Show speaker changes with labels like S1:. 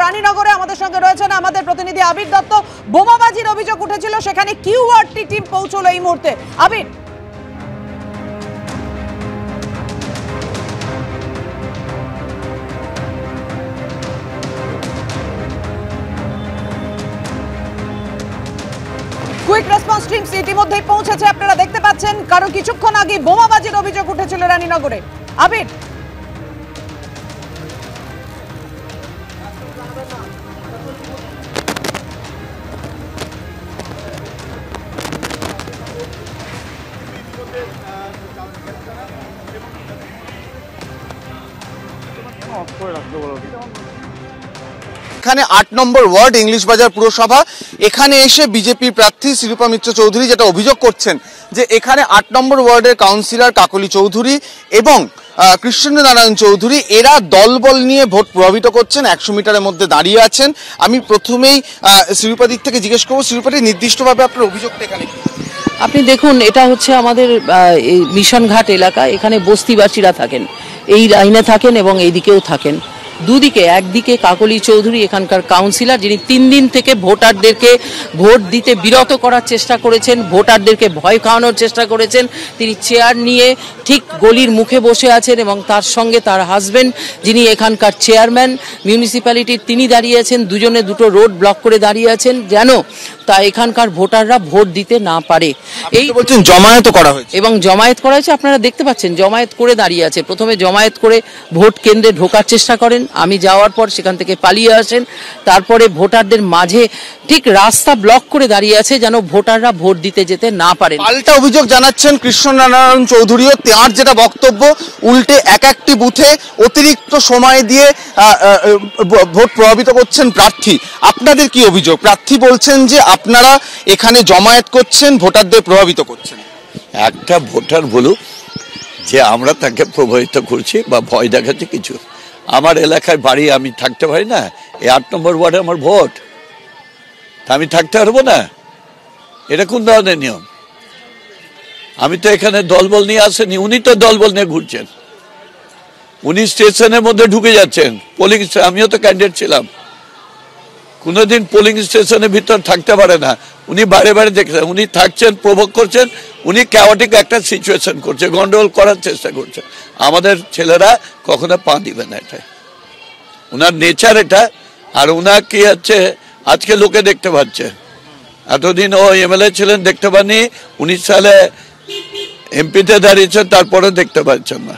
S1: রানীনগরে আমাদের সঙ্গে রয়েছেন আমাদের প্রতিনিধি আবির দত্ত। বোমাবাজির অভিযোগ উঠেছিল, সেখানে কিউআরটি টিম পৌঁছলো এই মুহূর্তে। আবির, কুইক রেসপন্স টিমস ইতিমধ্যেই পৌঁছেছে, আপনারা দেখতে পাচ্ছেন। কারণ কিছুক্ষণ আগে বোমাবাজির অভিযোগ উঠেছিল রানীনগরে। আবির,
S2: এখানে ৮ নম্বর ওয়ার্ড ইংলিশ বাজার পুরসভা, এখানে এসে বিজেপি প্রার্থী শিরূপা মিত্র চৌধুরী যেটা অভিযোগ করছেন যে এখানে ৮ নম্বর ওয়ার্ডের কাউন্সিলর কাকলি চৌধুরী এবং কৃষ্ণনারায়ণ চৌধুরী এরা দলবল নিয়ে ভোট প্রভাবিত করছেন, ১০০ মিটারের মধ্যে দাঁড়িয়ে আছেন। আমি প্রথমেই শিরূপাদির থেকে জিজ্ঞেস করবো, শিরূপাদি নির্দিষ্টভাবে আপনার অভিযোগটা এখানে।
S3: আপনি দেখুন, এটা হচ্ছে আমাদের মিশনঘাট এলাকা, এখানে বস্তিবাসীরা থাকেন, এই লাইনে থাকেন এবং এইদিকেও থাকেন, দুদিকে। একদিকে কাকলি চৌধুরী এখানকার কাউন্সিলর, যিনি ৩ দিন থেকে ভোটারদেরকে ভোট দিতে বিরত করার চেষ্টা করেছেন, ভোটারদেরকে ভয় খাওয়ানোর চেষ্টা করেছেন। তিনি চেয়ার নিয়ে ঠিক গলির মুখে বসে আছেন এবং তার সঙ্গে তার হাজবেন্ড, যিনি এখানকার চেয়ারম্যান মিউনিসিপ্যালিটির, তিনি দাঁড়িয়ে আছেন। দুজনে দুটো রোড ব্লক করে দাঁড়িয়ে আছেন যেন তা এখানকার ভোটাররা ভোট দিতে না পারে। এই
S2: বলছেন জমায়েত করা হয়েছে
S3: এবং জমায়েত করা হয়েছে, আপনারা দেখতে পাচ্ছেন জমায়েত করে দাঁড়িয়ে আছে। প্রথমে জমায়েত করে ভোট কেন্দ্রে ঢোকার চেষ্টা করেন, আমি যাওয়ার পর সেখান থেকে পালিয়ে আসেন। তারপরে ভোটারদের মাঝে ঠিক রাস্তা ব্লক করে দাঁড়িয়ে আছে যেন ভোটাররা ভোট দিতে যেতে না পারেন।
S2: পাল্টা অভিযোগ জানাচ্ছেন কৃষ্ণনারায়ণ চৌধুরীও, তার যেটা বক্তব্য, উল্টে এক একটি বুথে অতিরিক্ত সময় দিয়ে ভোট প্রভাবিত করছেন প্রার্থী। আপনাদের কি অভিযোগ? প্রার্থী বলছেন যে আপনারা এখানে জমায়েত করছেন, ভোটারদের প্রভাবিত করছেন।
S4: একটা ভোটার বলুক যে আমরা তাকে প্রভাবিত করছি বা ভয় দেখাচ্ছি কিছু। আমার এলাকায় বাড়ি, আমি থাকতে পারি না? এই ৮ নম্বর ওয়ার্ডে আমার ভোট, আমি থাকতে পারবো না? এটা কোন ধরনের নিয়ম? আমি তো এখানে দলবল নিয়ে আসেনি, উনি তো দলবল নিয়ে ঘুরছেন। উনি স্টেশনের মধ্যে ঢুকে যাচ্ছেন। পোলিং, আমিও তো ক্যান্ডিডেট ছিলাম, কোনোদিন পোলিং স্টেশনের ভিতর থাকতে পারে না। উনি বারে বারে দেখছেন, উনি থাকছেন, প্রভোগ করছেন, উনি ক্যাওটিক একটা সিচুয়েশন করছে, গন্ডগোল করার চেষ্টা করছে। আমাদের ছেলেরা কখনো পা দিবে না, এটা ওনার নেচার এটা। আর ওনার কি হচ্ছে, আজকে লোকে দেখতে পাচ্ছে, এতদিন ও এমএলএ ছিলেন দেখতে পাননি, 19 সালে এমপিতে দাঁড়িয়েছেন, তারপরে দেখতে পাচ্ছেন না।